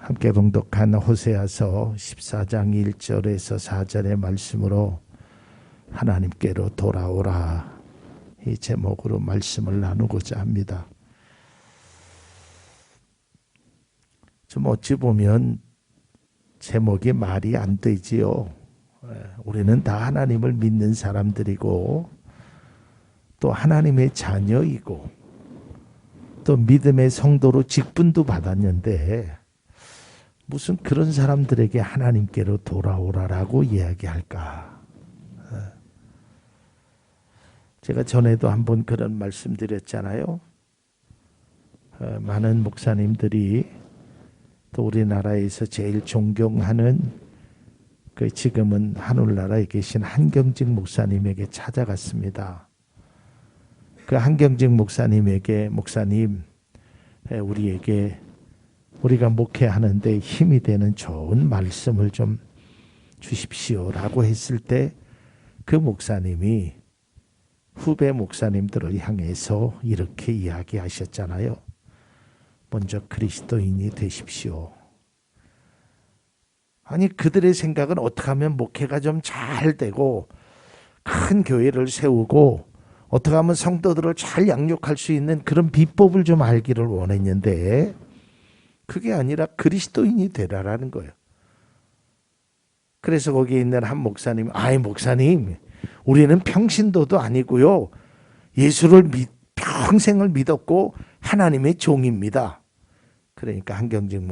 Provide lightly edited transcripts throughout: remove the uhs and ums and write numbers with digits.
함께 봉독한 호세아서 14장 1절에서 4절의 말씀으로 하나님께로 돌아오라, 이 제목으로 말씀을 나누고자 합니다. 좀 어찌 보면 제목이 말이 안 되지요. 우리는 다 하나님을 믿는 사람들이고 또 하나님의 자녀이고 또 믿음의 성도로 직분도 받았는데 무슨 그런 사람들에게 하나님께로 돌아오라라고 이야기할까? 제가 전에도 한번 그런 말씀 드렸잖아요. 많은 목사님들이 또 우리나라에서 제일 존경하는 그 지금은 하늘나라에 계신 한경직 목사님에게 찾아갔습니다. 그 한경직 목사님에게 목사님, 우리가 목회하는데 힘이 되는 좋은 말씀을 좀 주십시오라고 했을 때 그 목사님이 후배 목사님들을 향해서 이렇게 이야기하셨잖아요. 먼저 그리스도인이 되십시오. 아니, 그들의 생각은 어떻게 하면 목회가 좀 잘 되고 큰 교회를 세우고 어떻게 하면 성도들을 잘 양육할 수 있는 그런 비법을 좀 알기를 원했는데 그게 아니라 그리스도인이 되라라는 거예요. 그래서 거기에 있는 한 목사님, 목사님, 우리는 평신도도 아니고요, 예수를 평생을 믿었고 하나님의 종입니다. 그러니까 한경직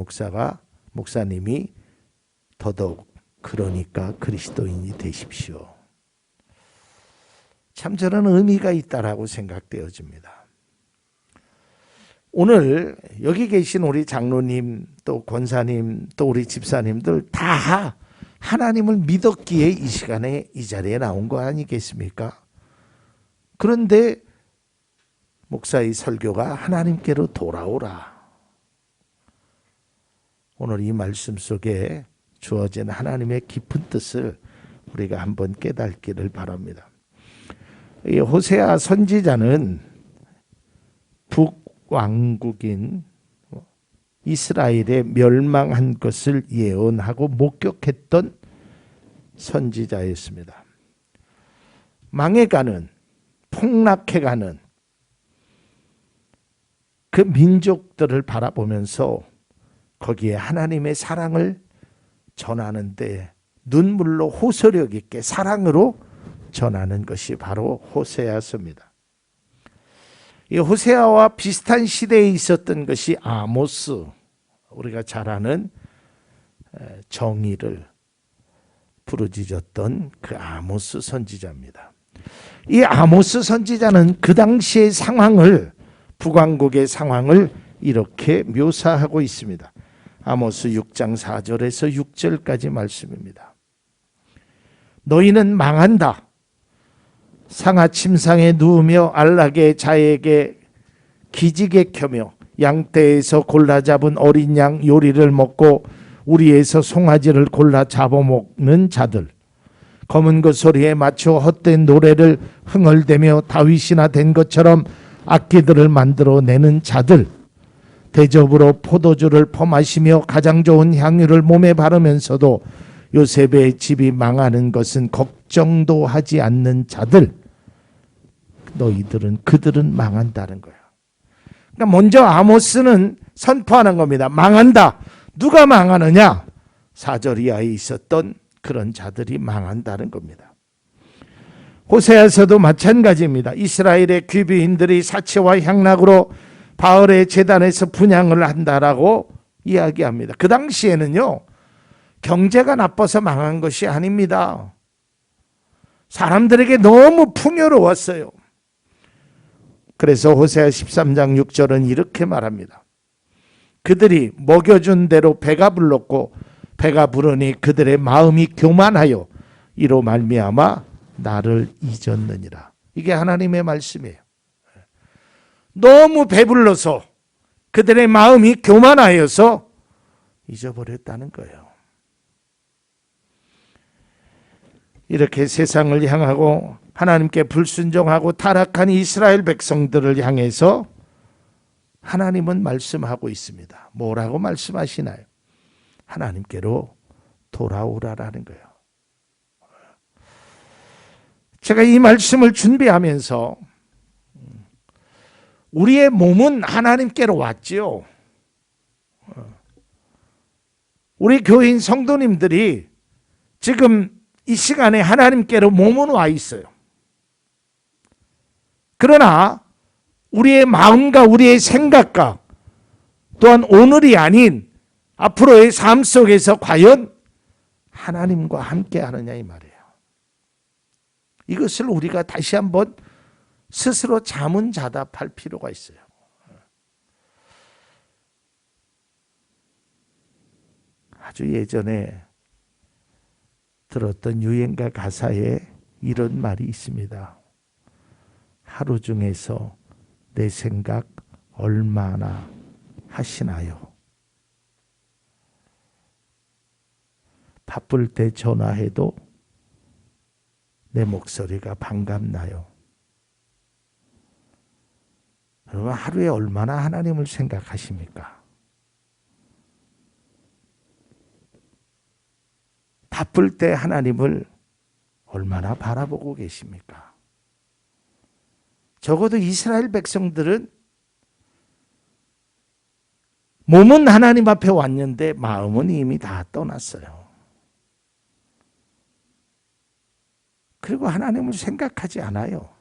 목사님이 더더욱 그러니까 그리스도인이 되십시오. 참 저런 의미가 있다라고 생각되어집니다. 오늘 여기 계신 우리 장로님 또 권사님 또 우리 집사님들 다 하나님을 믿었기에 이 시간에 이 자리에 나온 거 아니겠습니까? 그런데 목사의 설교가 하나님께로 돌아오라. 오늘 이 말씀 속에 주어진 하나님의 깊은 뜻을 우리가 한번 깨닫기를 바랍니다. 이 호세아 선지자는 북왕국인 이스라엘의 멸망한 것을 예언하고 목격했던 선지자였습니다. 망해가는, 폭락해가는 그 민족들을 바라보면서 거기에 하나님의 사랑을 전하는데 눈물로 호소력 있게 사랑으로 전하는 것이 바로 호세아서입니다. 이 호세아와 비슷한 시대에 있었던 것이 아모스, 우리가 잘 아는 정의를 부르짖었던 그 아모스 선지자입니다. 이 아모스 선지자는 그 당시의 상황을, 북왕국의 상황을 이렇게 묘사하고 있습니다. 아모스 6장 4절에서 6절까지 말씀입니다. 너희는 망한다. 상아 침상에 누우며 안락의 자에게 기지개 켜며 양떼에서 골라 잡은 어린 양 요리를 먹고 우리에서 송아지를 골라 잡아먹는 자들, 검은 것 소리에 맞춰 헛된 노래를 흥얼대며 다윗이나 된 것처럼 악기들을 만들어내는 자들, 대접으로 포도주를 퍼마시며 가장 좋은 향유를 몸에 바르면서도 요셉의 집이 망하는 것은 걱정도 하지 않는 자들, 그들은 망한다는 거예요. 그러니까 먼저 아모스는 선포하는 겁니다. 망한다. 누가 망하느냐? 4절 이하에 있었던 그런 자들이 망한다는 겁니다. 호세아서도 마찬가지입니다. 이스라엘의 귀비인들이 사치와 향락으로 바알의 제단에서 분향을 한다라고 이야기합니다. 그 당시에는요, 경제가 나빠서 망한 것이 아닙니다. 사람들에게 너무 풍요로웠어요. 그래서 호세아 13장 6절은 이렇게 말합니다. 그들이 먹여준 대로 배가 불렀고 배가 부르니 그들의 마음이 교만하여 이로 말미암아 나를 잊었느니라. 이게 하나님의 말씀이에요. 너무 배불러서 그들의 마음이 교만하여서 잊어버렸다는 거예요. 이렇게 세상을 향하고 하나님께 불순종하고 타락한 이스라엘 백성들을 향해서 하나님은 말씀하고 있습니다. 뭐라고 말씀하시나요? 하나님께로 돌아오라라는 거예요. 제가 이 말씀을 준비하면서 우리의 몸은 하나님께로 왔지요. 우리 교인 성도님들이 지금 이 시간에 하나님께로 몸은 와 있어요. 그러나 우리의 마음과 우리의 생각과 또한 오늘이 아닌 앞으로의 삶 속에서 과연 하나님과 함께 하느냐 이 말이에요. 이것을 우리가 다시 한번 스스로 자문자답할 필요가 있어요. 아주 예전에 들었던 유행가 가사에 이런 말이 있습니다. 하루 중에서 내 생각 얼마나 하시나요? 바쁠 때 전화해도 내 목소리가 반갑나요? 여러분 하루에 얼마나 하나님을 생각하십니까? 바쁠 때 하나님을 얼마나 바라보고 계십니까? 적어도 이스라엘 백성들은 몸은 하나님 앞에 왔는데 마음은 이미 다 떠났어요. 그리고 하나님을 생각하지 않아요.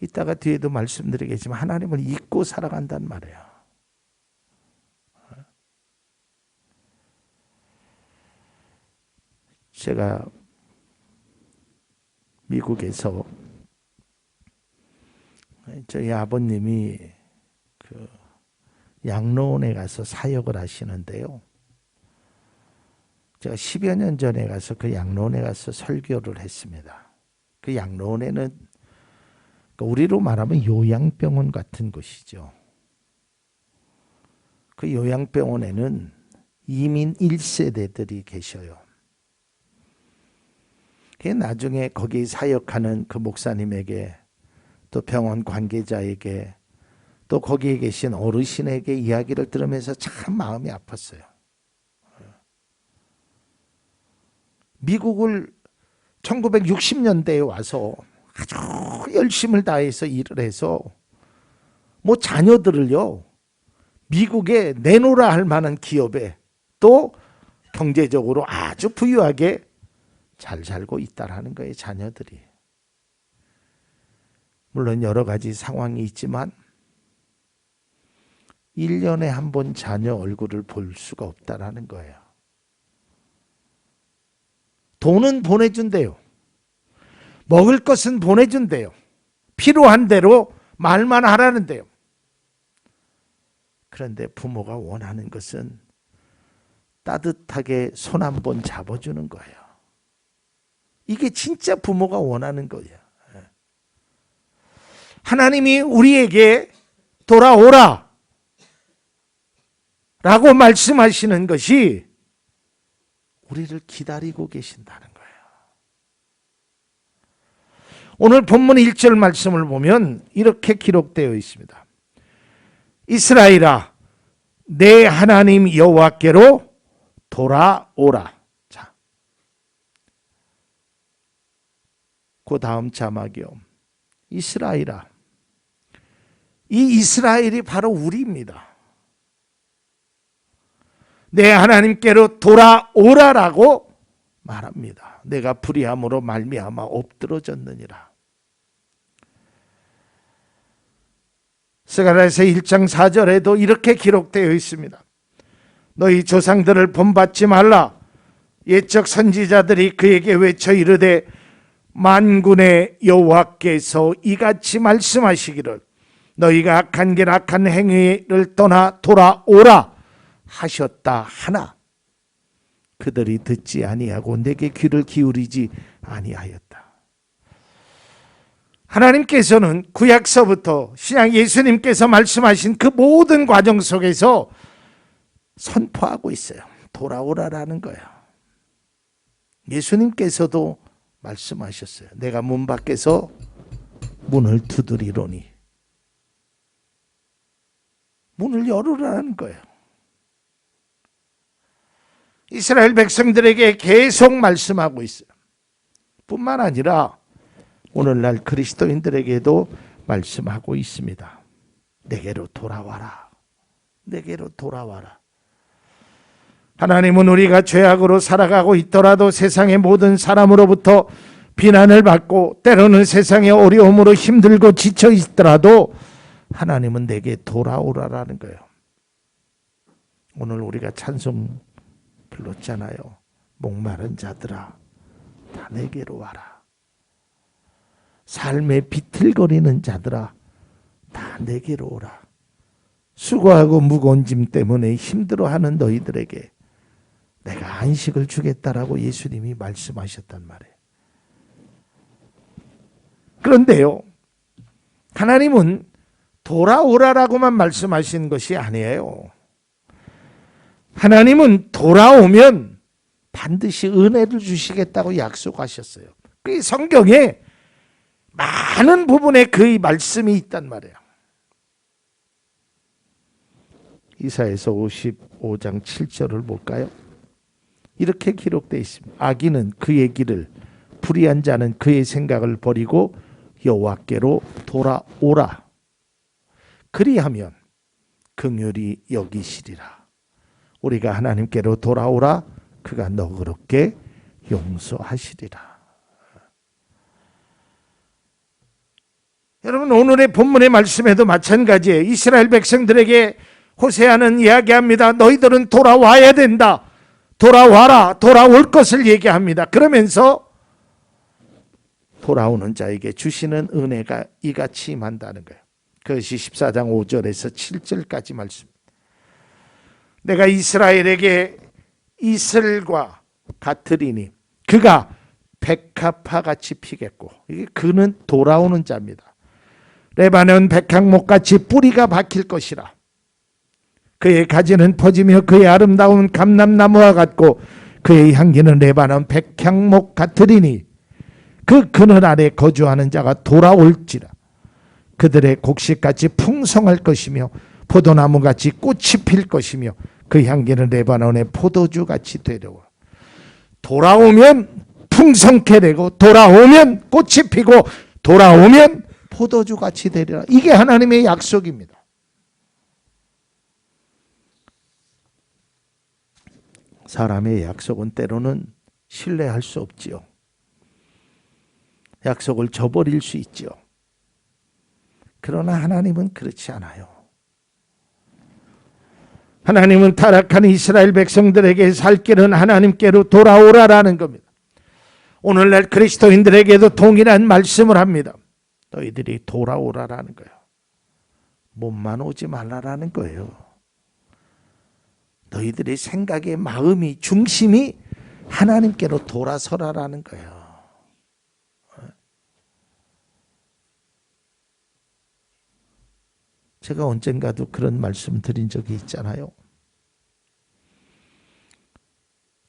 이따가 뒤에도 말씀드리겠지만 하나님을 잊고 살아간단 말이에요. 제가 미국에서 저희 아버님이 그 양로원에 가서 사역을 하시는데요. 제가 10여 년 전에 가서 그 양로원에 가서 설교를 했습니다. 그 양로원에는 우리로 말하면 요양병원 같은 곳이죠. 그 요양병원에는 이민 1세대들이 계셔요. 나중에 거기 사역하는 그 목사님에게 또 병원 관계자에게 또 거기에 계신 어르신에게 이야기를 들으면서 참 마음이 아팠어요. 미국을 1960년대에 와서 아주 열심을 다해서 일을 해서 뭐 자녀들을요 미국에 내놓으라 할 만한 기업에 또 경제적으로 아주 부유하게 잘 살고 있다라는 거예요. 자녀들이. 물론 여러 가지 상황이 있지만 1년에 한 번 자녀 얼굴을 볼 수가 없다라는 거예요. 돈은 보내준대요. 먹을 것은 보내준대요. 필요한 대로 말만 하라는데요. 그런데 부모가 원하는 것은 따뜻하게 손 한 번 잡아주는 거예요. 이게 진짜 부모가 원하는 거예요. 하나님이 우리에게 돌아오라 라고 말씀하시는 것이 우리를 기다리고 계신다는 거예요. 오늘 본문 1절 말씀을 보면 이렇게 기록되어 있습니다. 이스라엘아, 내 하나님 여호와께로 돌아오라. 자, 그 다음 자막이요. 이스라엘아. 이 이스라엘이 바로 우리입니다. 내 하나님께로 돌아오라라고 말합니다. 내가 불의함으로 말미암아 엎드러졌느니라. 스가랴서 1장 4절에도 이렇게 기록되어 있습니다. 너희 조상들을 본받지 말라. 옛적 선지자들이 그에게 외쳐 이르되 만군의 여호와께서 이같이 말씀하시기를 너희가 악한 길 악한 행위를 떠나 돌아오라 하셨다 하나 그들이 듣지 아니하고 내게 귀를 기울이지 아니하였다. 하나님께서는 구약서부터 신약 예수님께서 말씀하신 그 모든 과정 속에서 선포하고 있어요. 돌아오라라는 거예요. 예수님께서도 말씀하셨어요. 내가 문 밖에서 문을 두드리노니 문을 열으라는 거예요. 이스라엘 백성들에게 계속 말씀하고 있어요. 뿐만 아니라 오늘날 그리스도인들에게도 말씀하고 있습니다. 내게로 돌아와라. 내게로 돌아와라. 하나님은 우리가 죄악으로 살아가고 있더라도 세상의 모든 사람으로부터 비난을 받고 때로는 세상의 어려움으로 힘들고 지쳐 있더라도 하나님은 내게 돌아오라라는 거예요. 오늘 우리가 찬송 불렀잖아요. 목마른 자들아 다 내게로 와라. 삶에 비틀거리는 자들아 다 내게로 오라. 수고하고 무거운 짐 때문에 힘들어하는 너희들에게 내가 안식을 주겠다라고 예수님이 말씀하셨단 말이에요. 그런데요, 하나님은 돌아오라라고만 말씀하신 것이 아니에요. 하나님은 돌아오면 반드시 은혜를 주시겠다고 약속하셨어요. 그 성경에 많은 부분에 그의 말씀이 있단 말이에요. 이사야서 55장 7절을 볼까요? 이렇게 기록되어 있습니다. 악인은 그의 길을, 불의한 자는 그의 생각을 버리고 여호와께로 돌아오라. 그리하면 긍휼히 여기시리라. 우리가 하나님께로 돌아오라. 그가 너그럽게 용서하시리라. 여러분, 오늘의 본문의 말씀에도 마찬가지예요. 이스라엘 백성들에게 호세아는 이야기합니다. 너희들은 돌아와야 된다. 돌아와라. 돌아올 것을 얘기합니다. 그러면서 돌아오는 자에게 주시는 은혜가 이같이 임한다는 거예요. 그것이 14장 5절에서 7절까지 말씀. 내가 이스라엘에게 이슬과 같으리니 그가 백합화같이 피겠고, 이게 그는 돌아오는 자입니다. 레바논 백향목같이 뿌리가 박힐 것이라. 그의 가지는 퍼지며 그의 아름다운 감람나무와 같고 그의 향기는 레바논 백향목 같으리니 그 그늘 아래 거주하는 자가 돌아올지라. 그들의 곡식같이 풍성할 것이며 포도나무같이 꽃이 필 것이며 그 향기는 레바논의 포도주같이 되려고. 돌아오면 풍성케 되고 돌아오면 꽃이 피고 돌아오면 포도주같이 되리라. 이게 하나님의 약속입니다. 사람의 약속은 때로는 신뢰할 수 없지요. 약속을 저버릴 수 있지요. 그러나 하나님은 그렇지 않아요. 하나님은 타락한 이스라엘 백성들에게 살 길은 하나님께로 돌아오라라는 겁니다. 오늘날 그리스도인들에게도 동일한 말씀을 합니다. 너희들이 돌아오라라는 거예요. 몸만 오지 말라라는 거예요. 너희들의 생각의 마음이, 중심이 하나님께로 돌아서라라는 거예요. 제가 언젠가도 그런 말씀 드린 적이 있잖아요.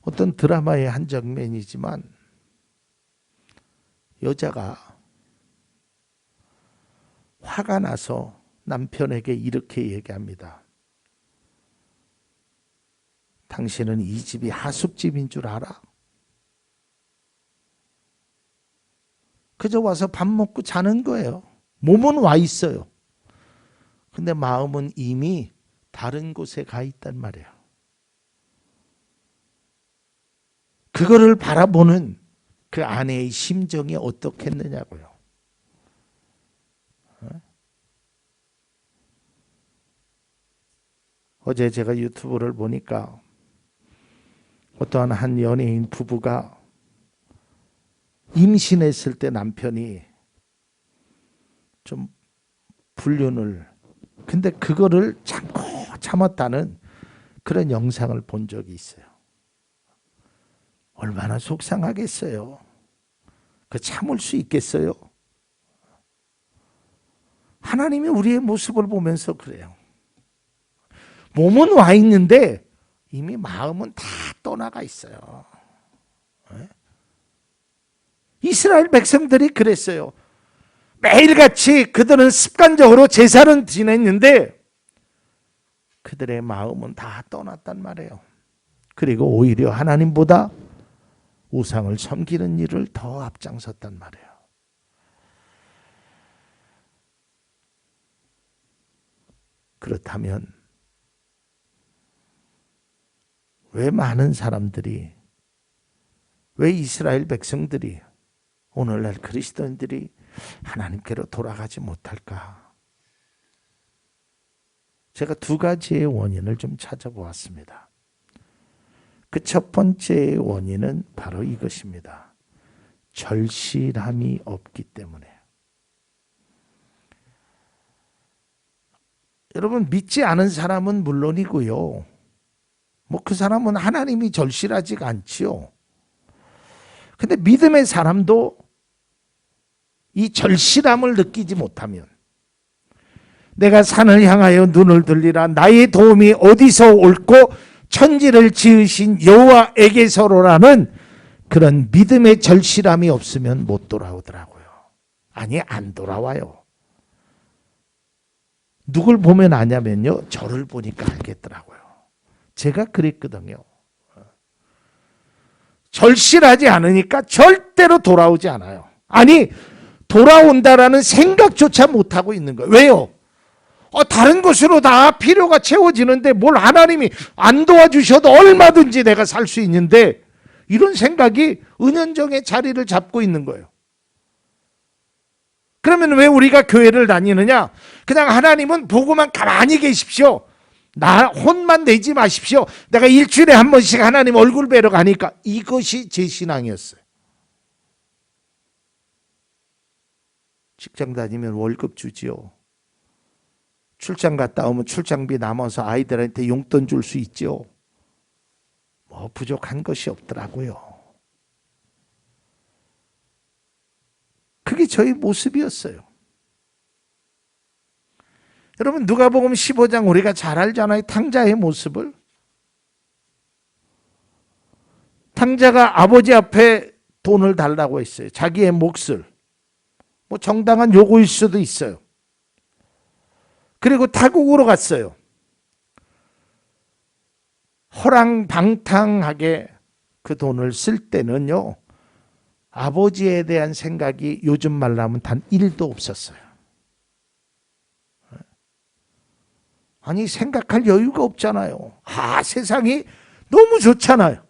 어떤 드라마의 한 장면이지만 여자가 화가 나서 남편에게 이렇게 얘기합니다. 당신은 이 집이 하숙집인 줄 알아? 그저 와서 밥 먹고 자는 거예요. 몸은 와 있어요. 근데 마음은 이미 다른 곳에 가 있단 말이에요. 그거를 바라보는 그 아내의 심정이 어떻겠느냐고요. 어제 제가 유튜브를 보니까 어떠한 한 연예인 부부가 임신했을 때 남편이 좀 불륜을, 근데 그거를 참고 참았다는 그런 영상을 본 적이 있어요. 얼마나 속상하겠어요. 그 참을 수 있겠어요? 하나님이 우리의 모습을 보면서 그래요. 몸은 와 있는데 이미 마음은 다 떠나가 있어요. 이스라엘 백성들이 그랬어요. 매일같이 그들은 습관적으로 제사는 지냈는데 그들의 마음은 다 떠났단 말이에요. 그리고 오히려 하나님보다 우상을 섬기는 일을 더 앞장섰단 말이에요. 그렇다면 왜 많은 사람들이, 왜 이스라엘 백성들이, 오늘날 그리스도인들이 하나님께로 돌아가지 못할까? 제가 두 가지의 원인을 좀 찾아보았습니다. 그 첫 번째의 원인은 바로 이것입니다. 절실함이 없기 때문에. 여러분, 믿지 않은 사람은 물론이고요. 그 사람은 하나님이 절실하지가 않지요. 근데 믿음의 사람도 이 절실함을 느끼지 못하면, 내가 산을 향하여 눈을 들리라, 나의 도움이 어디서 올고 천지를 지으신 여호와에게서로라는 그런 믿음의 절실함이 없으면 못 돌아오더라고요. 아니, 안 돌아와요. 누굴 보면 아냐면요, 저를 보니까 알겠더라고요. 제가 그랬거든요. 절실하지 않으니까 절대로 돌아오지 않아요. 아니, 돌아온다라는 생각조차 못하고 있는 거예요. 왜요? 다른 것으로 다 필요가 채워지는데 뭘 하나님이 안 도와주셔도 얼마든지 내가 살 수 있는데, 이런 생각이 은연정에 자리를 잡고 있는 거예요. 그러면 왜 우리가 교회를 다니느냐? 그냥 하나님은 보고만 가만히 계십시오. 나 혼만 내지 마십시오. 내가 일주일에 한 번씩 하나님 얼굴 뵈러 가니까, 이것이 제 신앙이었어요. 직장 다니면 월급 주지요. 출장 갔다 오면 출장비 남아서 아이들한테 용돈 줄 수 있죠. 부족한 것이 없더라고요. 그게 저희 모습이었어요. 여러분, 누가복음 15장 우리가 잘 알잖아요. 탕자의 모습을. 탕자가 아버지 앞에 돈을 달라고 했어요. 자기의 몫을. 정당한 요구일 수도 있어요. 그리고 타국으로 갔어요. 허랑방탕하게 그 돈을 쓸 때는요, 아버지에 대한 생각이 요즘 말로 하면 단 1도 없었어요. 아니, 생각할 여유가 없잖아요. 세상이 너무 좋잖아요.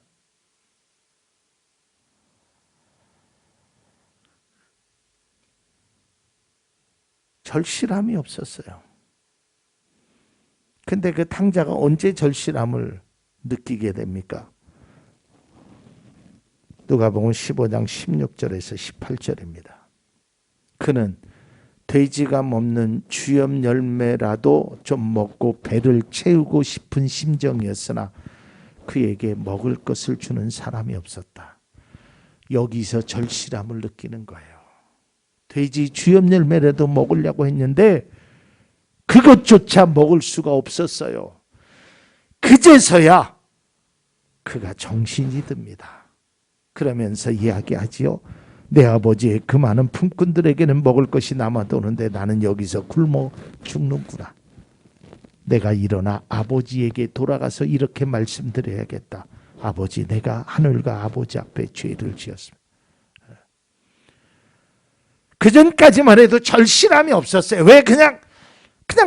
절실함이 없었어요. 근데 그 탕자가 언제 절실함을 느끼게 됩니까? 누가복음 15장 16절에서 18절입니다. 그는 돼지가 먹는 주염 열매라도 좀 먹고 배를 채우고 싶은 심정이었으나 그에게 먹을 것을 주는 사람이 없었다. 여기서 절실함을 느끼는 거예요. 돼지 주염 열매라도 먹으려고 했는데 그것조차 먹을 수가 없었어요. 그제서야 그가 정신이 듭니다. 그러면서 이야기하지요. 내 아버지의 그 많은 품꾼들에게는 먹을 것이 남아도는데 나는 여기서 굶어 죽는구나. 내가 일어나 아버지에게 돌아가서 이렇게 말씀드려야겠다. 아버지, 내가 하늘과 아버지 앞에 죄를 지었습니다. 그 전까지만 해도 절실함이 없었어요. 왜? 그냥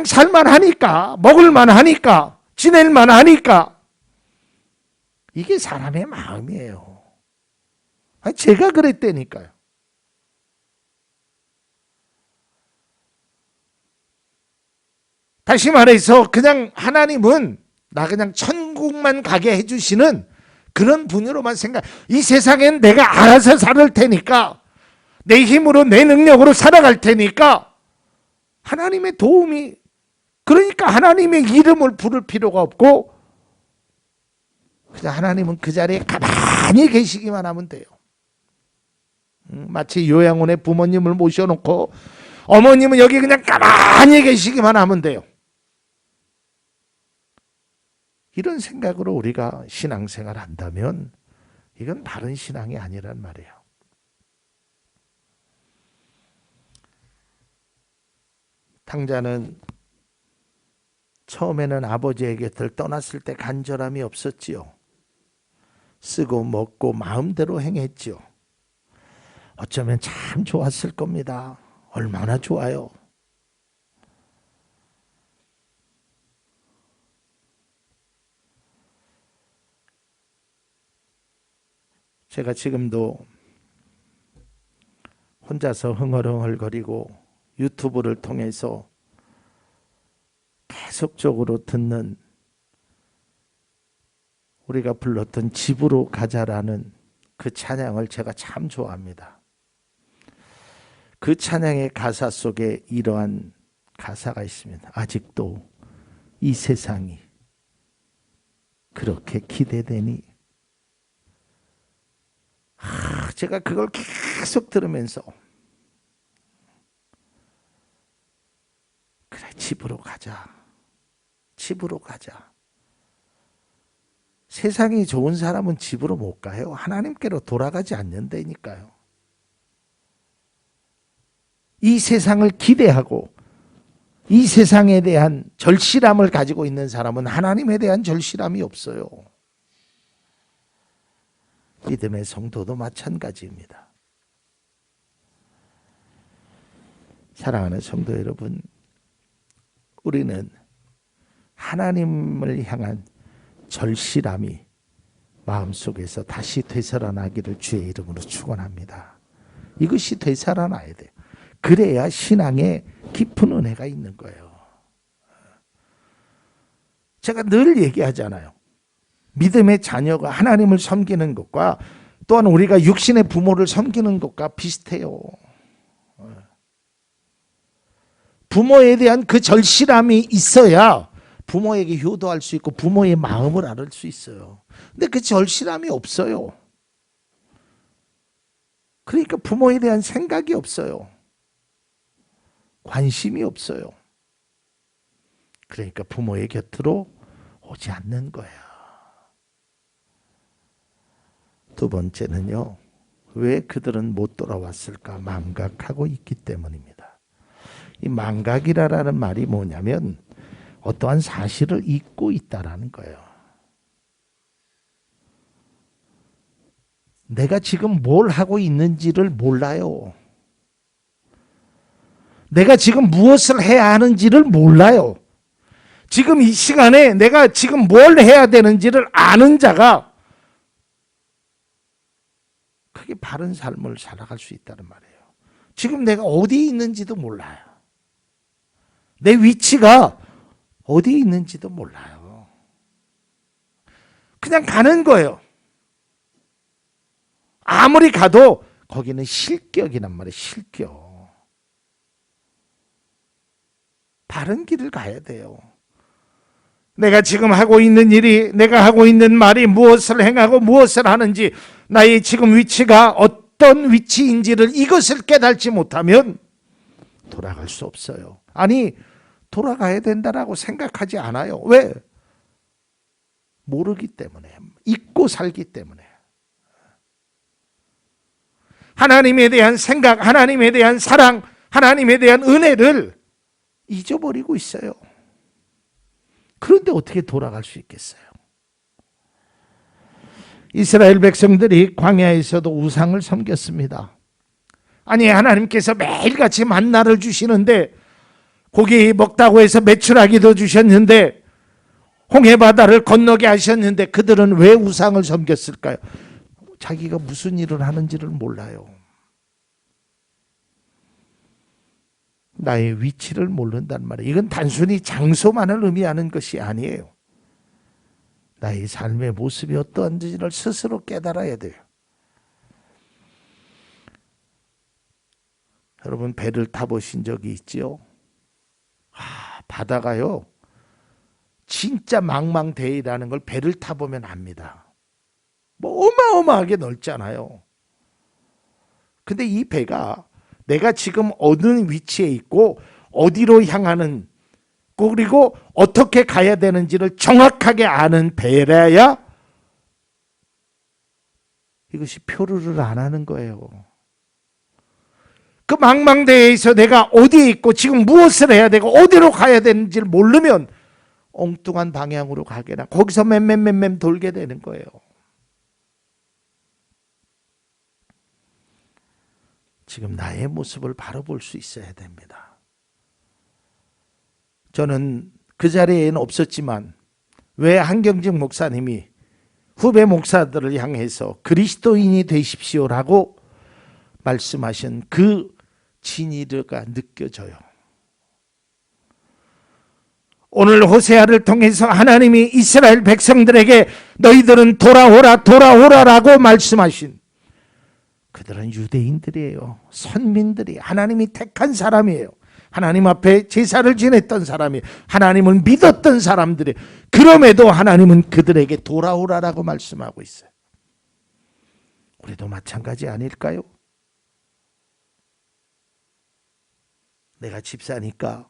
살만 하니까, 먹을만 하니까, 지낼만 하니까. 이게 사람의 마음이에요. 제가 그랬다니까요. 다시 말해서 그냥 하나님은 나 그냥 천국만 가게 해주시는 그런 분으로만 생각. 이 세상엔 내가 알아서 살 테니까, 내 힘으로 내 능력으로 살아갈 테니까 하나님의 도움이, 그러니까 하나님의 이름을 부를 필요가 없고 그냥 하나님은 그 자리에 가만히 계시기만 하면 돼요. 마치 요양원에 부모님을 모셔놓고 어머님은 여기 그냥 가만히 계시기만 하면 돼요. 이런 생각으로 우리가 신앙생활 한다면 이건 바른 신앙이 아니란 말이에요. 탕자는 처음에는 아버지의 곁을 떠났을 때 간절함이 없었지요. 쓰고 먹고 마음대로 행했죠. 어쩌면 참 좋았을 겁니다. 얼마나 좋아요. 제가 지금도 혼자서 흥얼흥얼거리고 유튜브를 통해서 계속적으로 듣는 우리가 불렀던 집으로 가자라는 그 찬양을 제가 참 좋아합니다. 그 찬양의 가사 속에 이러한 가사가 있습니다. 아직도 이 세상이 그렇게 기대되니. 제가 그걸 계속 들으면서 그래, 집으로 가자. 집으로 가자. 세상이 좋은 사람은 집으로 못 가요. 하나님께로 돌아가지 않는다니까요. 이 세상을 기대하고 이 세상에 대한 절실함을 가지고 있는 사람은 하나님에 대한 절실함이 없어요. 믿음의 성도도 마찬가지입니다. 사랑하는 성도 여러분, 우리는 하나님을 향한 절실함이 마음속에서 다시 되살아나기를 주의 이름으로 축원합니다. 이것이 되살아나야 돼요. 그래야 신앙에 깊은 은혜가 있는 거예요. 제가 늘 얘기하잖아요. 믿음의 자녀가 하나님을 섬기는 것과 또한 우리가 육신의 부모를 섬기는 것과 비슷해요. 부모에 대한 그 절실함이 있어야 부모에게 효도할 수 있고 부모의 마음을 알을 수 있어요. 근데 그 절실함이 없어요. 그러니까 부모에 대한 생각이 없어요. 관심이 없어요. 그러니까 부모의 곁으로 오지 않는 거예요. 두 번째는요, 왜 그들은 못 돌아왔을까? 망각하고 있기 때문입니다. 이 망각이라는 말이 뭐냐면 어떠한 사실을 잊고 있다라는 거예요. 내가 지금 뭘 하고 있는지를 몰라요. 내가 지금 무엇을 해야 하는지를 몰라요. 지금 이 시간에 내가 지금 뭘 해야 되는지를 아는 자가 그게 바른 삶을 살아갈 수 있다는 말이에요. 지금 내가 어디에 있는지도 몰라요. 내 위치가 어디에 있는지도 몰라요. 그냥 가는 거예요. 아무리 가도 거기는 실격이란 말이에요. 실격. 바른 길을 가야 돼요. 내가 지금 하고 있는 일이, 내가 하고 있는 말이 무엇을 행하고 무엇을 하는지, 나의 지금 위치가 어떤 위치인지를 이것을 깨닫지 못하면 돌아갈 수 없어요. 아니, 돌아가야 된다라고 생각하지 않아요. 왜? 모르기 때문에, 잊고 살기 때문에. 하나님에 대한 생각, 하나님에 대한 사랑, 하나님에 대한 은혜를 잊어버리고 있어요. 그런데 어떻게 돌아갈 수 있겠어요? 이스라엘 백성들이 광야에서도 우상을 섬겼습니다. 아니, 하나님께서 매일같이 만나를 주시는데, 고기 먹다고 해서 메추라기도 주셨는데, 홍해바다를 건너게 하셨는데 그들은 왜 우상을 섬겼을까요? 자기가 무슨 일을 하는지를 몰라요. 나의 위치를 모른단 말이에요. 이건 단순히 장소만을 의미하는 것이 아니에요. 나의 삶의 모습이 어떠한지를 스스로 깨달아야 돼요. 여러분, 배를 타보신 적이 있지요? 바다가요, 진짜 망망대해라는 걸 배를 타보면 압니다. 뭐 어마어마하게 넓잖아요. 근데 이 배가 내가 지금 어느 위치에 있고 어디로 향하는, 그리고 어떻게 가야 되는지를 정확하게 아는 배라야 이것이 표류를 안 하는 거예요. 그 망망대해에서 내가 어디에 있고 지금 무엇을 해야 되고 어디로 가야 되는지를 모르면 엉뚱한 방향으로 가게나 거기서 맴 돌게 되는 거예요. 지금 나의 모습을 바로 볼 수 있어야 됩니다. 저는 그 자리에는 없었지만 왜 한경직 목사님이 후배 목사들을 향해서 그리스도인이 되십시오라고 말씀하신 그 진리가 느껴져요. 오늘 호세아를 통해서 하나님이 이스라엘 백성들에게 너희들은 돌아오라 돌아오라라고 말씀하신, 그들은 유대인들이에요. 선민들이 하나님이 택한 사람이에요. 하나님 앞에 제사를 지냈던 사람이, 하나님을 믿었던 사람들이, 그럼에도 하나님은 그들에게 돌아오라라고 말씀하고 있어요. 우리도 마찬가지 아닐까요? 내가 집사니까,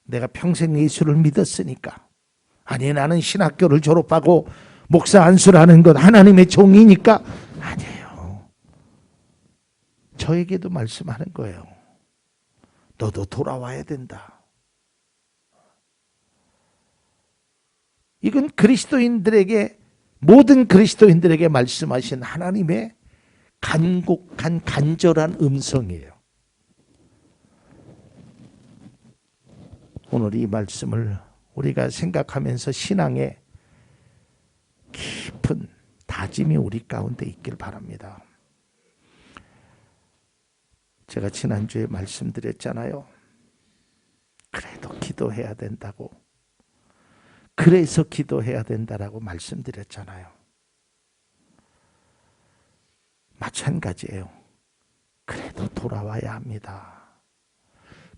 내가 평생 예수를 믿었으니까, 아니 나는 신학교를 졸업하고 목사 안수라는 것 하나님의 종이니까, 아니에요. 저에게도 말씀하는 거예요. 너도 돌아와야 된다. 이건 그리스도인들에게, 모든 그리스도인들에게 말씀하신 하나님의 간곡한 간절한 음성이에요. 오늘 이 말씀을 우리가 생각하면서 신앙의 깊은 다짐이 우리 가운데 있길 바랍니다. 제가 지난주에 말씀드렸잖아요. 그래도 기도해야 된다고. 그래서 기도해야 된다라고 말씀드렸잖아요. 마찬가지예요. 그래도 돌아와야 합니다.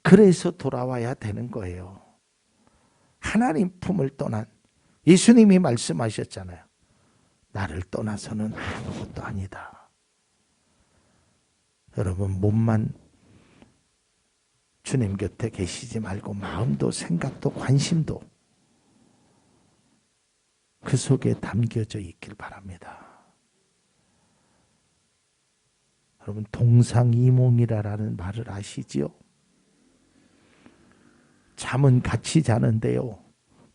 그래서 돌아와야 되는 거예요. 하나님 품을 떠난, 예수님이 말씀하셨잖아요. 나를 떠나서는 아무것도 아니다. 여러분, 몸만 주님 곁에 계시지 말고 마음도 생각도 관심도 그 속에 담겨져 있길 바랍니다. 여러분, 동상이몽이라는 말을 아시지요? 잠은 같이 자는데요,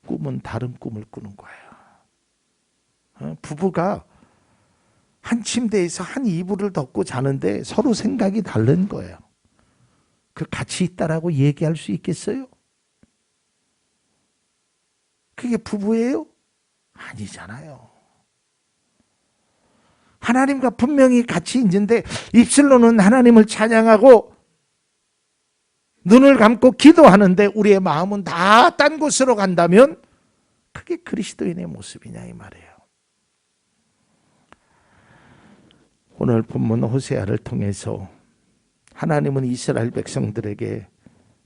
꿈은 다른 꿈을 꾸는 거예요. 부부가 한 침대에서 한 이불을 덮고 자는데 서로 생각이 다른 거예요. 그 같이 있다라고 얘기할 수 있겠어요? 그게 부부예요? 아니잖아요. 하나님과 분명히 같이 있는데 입술로는 하나님을 찬양하고 눈을 감고 기도하는데 우리의 마음은 다 딴 곳으로 간다면 그게 그리스도인의 모습이냐 이 말이에요. 오늘 본문 호세아를 통해서 하나님은 이스라엘 백성들에게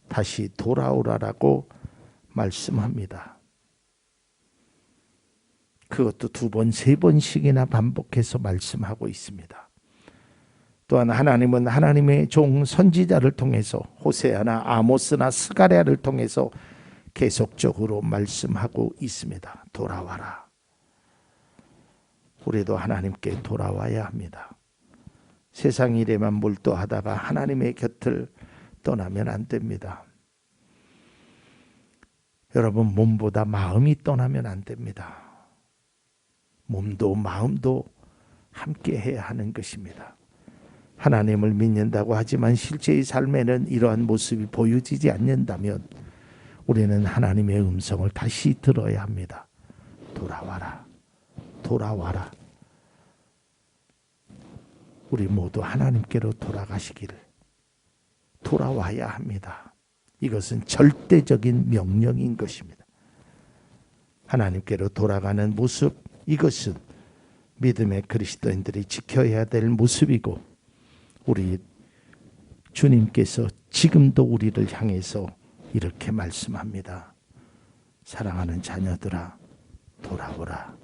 다시 돌아오라라고 말씀합니다. 그것도 2번, 3번씩이나 반복해서 말씀하고 있습니다. 또한 하나님은 하나님의 종 선지자를 통해서 호세아나 아모스나 스가랴를 통해서 계속적으로 말씀하고 있습니다. 돌아와라. 우리도 하나님께 돌아와야 합니다. 세상 일에만 몰두하다가 하나님의 곁을 떠나면 안 됩니다. 여러분, 몸보다 마음이 떠나면 안 됩니다. 몸도 마음도 함께 해야 하는 것입니다. 하나님을 믿는다고 하지만 실제의 삶에는 이러한 모습이 보여지지 않는다면 우리는 하나님의 음성을 다시 들어야 합니다. 돌아와라. 돌아와라. 우리 모두 하나님께로 돌아가시기를, 돌아와야 합니다. 이것은 절대적인 명령인 것입니다. 하나님께로 돌아가는 모습, 이것은 믿음의 그리스도인들이 지켜야 될 모습이고, 우리 주님께서 지금도 우리를 향해서 이렇게 말씀합니다. 사랑하는 자녀들아, 돌아오라.